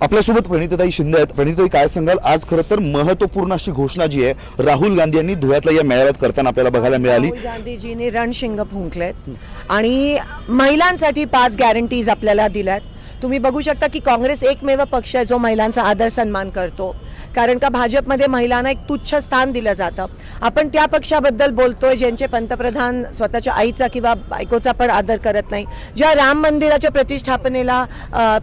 आपल्यासोबत प्रणिताताई शिंदे आहेत। प्रणिताताई, काय सांगाल, आज खरं तर महत्त्वपूर्ण अशी घोषणा जी आहे राहुल गांधी यांनी धुळ्यातल्या या मेळाव्यात करताना आपल्याला बघायला मिळाली। राहुल गांधीजींनी रणशिंग फुंकलेत आणि महिलांसाठी 5 गॅरंटीज आपल्याला दिल्यात। तुम्ही बघू शकता की काँग्रेस एकमेव पक्ष आहे जो महिलांचा आदर सन्मान करतो, कारण का भाजपमध्ये महिलांना एक तुच्छ स्थान दिलं जातं। आपण त्या पक्षाबद्दल बोलतोय ज्यांचे पंतप्रधान स्वतःच्या आईचा किंवा बायकोचा पण आदर करत नाही, ज्या राम मंदिराच्या प्रतिष्ठापनेला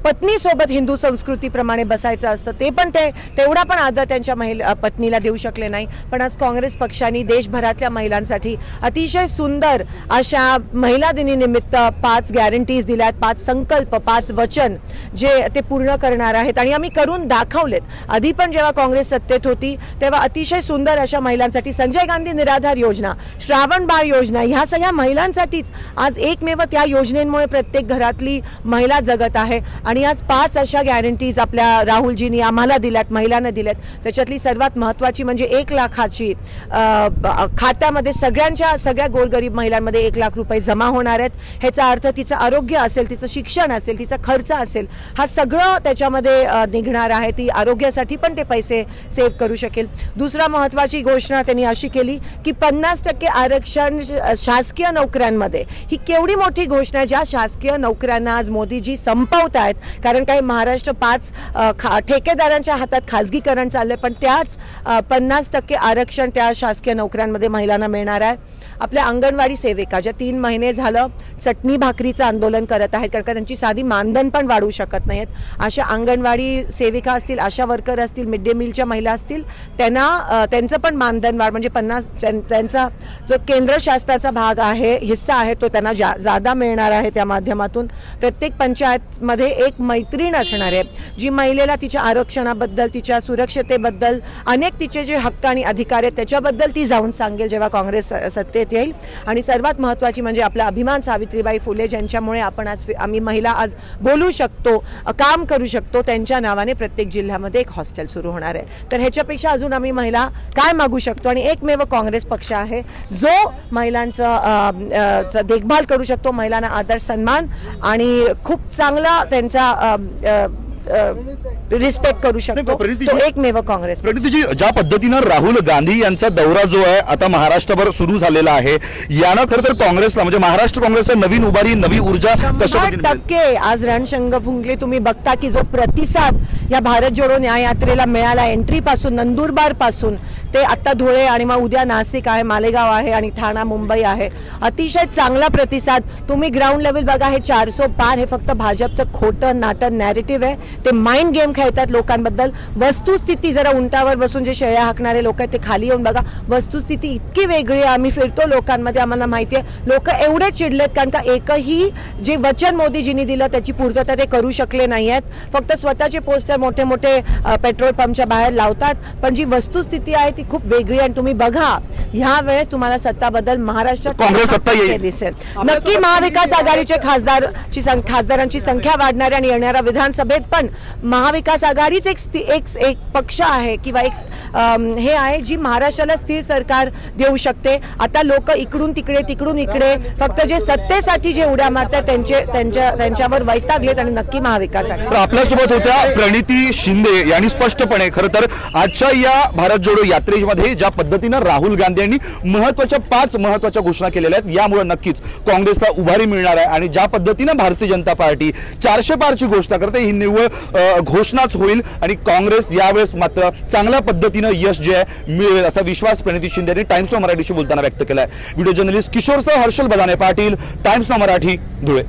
पत्नीसोबत हिंदू संस्कृतीप्रमाणे बसायचं असतं ते पण तेवढा पण आदर त्यांच्या पत्नीला देऊ शकले नाही। पण आज काँग्रेस पक्षाने देशभरातल्या महिलांसाठी अतिशय सुंदर अशा महिला दिनानिमित्त 5 गॅरंटीज दिल्यात, 5 संकल्प, 5 वचन जे ते पूर्ण करणार आहेत आणि आम्ही करून दाखवलेत। आधी पण जेव्हा काँग्रेस सत्तेत होती तेव्हा अतिशय सुंदर अशा महिलांसाठी संजय गांधी निराधार योजना, श्रावण बाळ योजना, ह्या सगळ्या महिलांसाठीच आज एकमेव त्या योजनेमुळे प्रत्येक घरातली महिला जगत आहे। आणि आज 5 अशा गॅरंटीज आपल्या राहुलजींनी आम्हाला दिल्यात, महिलांना दिल्यात। त्याच्यातली सर्वात महत्त्वाची म्हणजे 1 लाखाची खात्यामध्ये सगळ्या गोरगरीब महिलांमध्ये 1 लाख रुपये जमा होणार आहेत। ह्याचा अर्थ तिचं आरोग्य असेल, तिचं शिक्षण असेल, तिचा खर्च असेल, हा सगळं त्याच्यामध्ये निघणार आहे। ती आरोग्यासाठी पण ते पैसे सेव्ह करू शकेल। दुसरा महत्त्वाची घोषणा त्यांनी अशी केली की 50% आरक्षण शासकीय नोकऱ्यांमध्ये। ही केवढी मोठी घोषणा आहे, ज्या शासकीय नोकऱ्यांना आज मोदीजी संपवत आहेत, कारण काही महाराष्ट्र 5 ठेकेदारांच्या हातात खाजगीकरण चाललंय, पण त्याच 50% आरक्षण त्या शासकीय नोकऱ्यांमध्ये महिलांना मिळणार आहे। आपल्या अंगणवाडी सेविका ज्या 3 महिने झालं चटणी भाकरीचं आंदोलन करत आहेत, कारण त्यांची साधी मानधन पण वाढवू शकत नाहीत, अशा अंगणवाडी सेविका असतील, आशा वर्कर असतील, मिड डे मीलच्या महिला असतील, त्यांचं पण मानधन वाढ म्हणजे त्यांचा जो केंद्र शासनाचा भाग आहे, हिस्सा आहे, तो त्यांना जादा मिळणार आहे। त्या माध्यमातून प्रत्येक पंचायतमध्ये एक मैत्रीण असणार आहे जी महिलेला तिच्या आरक्षणाबद्दल, तिच्या सुरक्षतेबद्दल, अनेक तिचे जे हक्क आणि अधिकार आहेत त्याच्याबद्दल ती जाऊन सांगेल जेव्हा काँग्रेस सत्तेत येईल। आणि सर्वात महत्त्वाची म्हणजे आपला अभिमान सावित्रीबाई फुले, ज्यांच्यामुळे आम्ही महिला आज बोलू शकतो, काम करू शकतो, त्यांच्या नावाने प्रत्येक जिल्ह्यामध्ये एक हॉस्टेल सुरू होणार आहे। तर ह्याच्यापेक्षा अजून आम्ही महिला काय मागू शकतो? आणि एकमेव काँग्रेस पक्ष आहे जो महिलांचं देखभाल करू शकतो, महिलांना आदर सन्मान आणि खूप चांगला त्यांचा रिस्पेक्ट करू शकतो, तो एकमेव काँग्रेस। प्रणितीजी, ज्या पद्धतीनं राहुल गांधी यांचा दौरा जो आहे आता महाराष्ट्रभर सुरू झालेला आहे, यानं खरं तर काँग्रेसला म्हणजे महाराष्ट्र काँग्रेसला नवीन उभारी, नवी ऊर्जा 100% आज रणशंग फुंकले। तुम्ही बघता की जो प्रतिसाद या भारत जोडो न्याय यात्रेला मिळाला, एंट्री पासून, नंदुरबार पासून ते आता धुळे आणि मग उद्या नाशिक आहे, मालेगाव आहे आणि ठाणा, मुंबई आहे, अतिशय चांगला प्रतिसाद। तुम्ही ग्राउंड लेवल बघा, हे 400 पार हे फक्त भाजपचं खोटं नाटक नॅरेटिव्ह आहे। ते माइंड गेम खेळतात लोकांबद्दल। वस्तुस्थिती जरा उंटावर बसून जे शेळ्या हाकणारे लोक आहेत ते खाली येऊन बघा, वस्तुस्थिती इतकी वेगळी आहे। आम्ही फिरतो लोकांमध्ये, आम्हाला माहिती आहे लोक एवढे चिडलेत कारण का एकही जे वचन मोदीजींनी दिलं त्याची पूर्तता ते करू शकले नाही आहेत। फक्त स्वतःचे पोस्टर मोठे मोठे पेट्रोल पंपच्या बाहेर लावतात, पण जी वस्तुस्थिती आहे ती खूप वेगळी आहे। तुम्ही बघा, ह्या वेळेस तुम्हाला सत्ता बदल महाराष्ट्रात काँग्रेस सत्ता येईल दिसेल नक्की। महाविकास आघाडीचे खासदारांची संख्या वाढणार आणि येणाऱ्या विधानसभेत पण महाविकास आघाडीच एक पक्ष आहे किंवा एक हे आहे जी महाराष्ट्राला स्थिर सरकार देऊ शकते। आता लोक इकडून इकडे फक्त जे सत्तेसाठी जे उड्या मारतात त्यांच्यावर वैतागलेत आणि नक्की महाविकास आघाडी। आपल्यासोबत होत्या प्रणिती शिंदे यांनी स्पष्टपणे खरं तर आजच्या या भारत जोडो यात्रेमध्ये ज्या पद्धतीनं राहुल गांधी यांनी 5 महत्त्वाच्या घोषणा केलेल्या आहेत, यामुळे नक्कीच काँग्रेसला उभारी मिळणार आहे। आणि ज्या पद्धतीनं भारतीय जनता पार्टी 400 पारची घोषणा करते, ही निव्वळ घोषणाच होईल आणि काँग्रेस यावेळेस मात्र चांगल्या पद्धतीनं यश जे आहे मिळेल असा विश्वास प्रणिती शिंदे यांनी टाइम्स नाव मराठीशी बोलताना व्यक्त केला आहे। Video journalist किशोरसह Harshal बदाने Patil, times नाव मराठी, धुळे।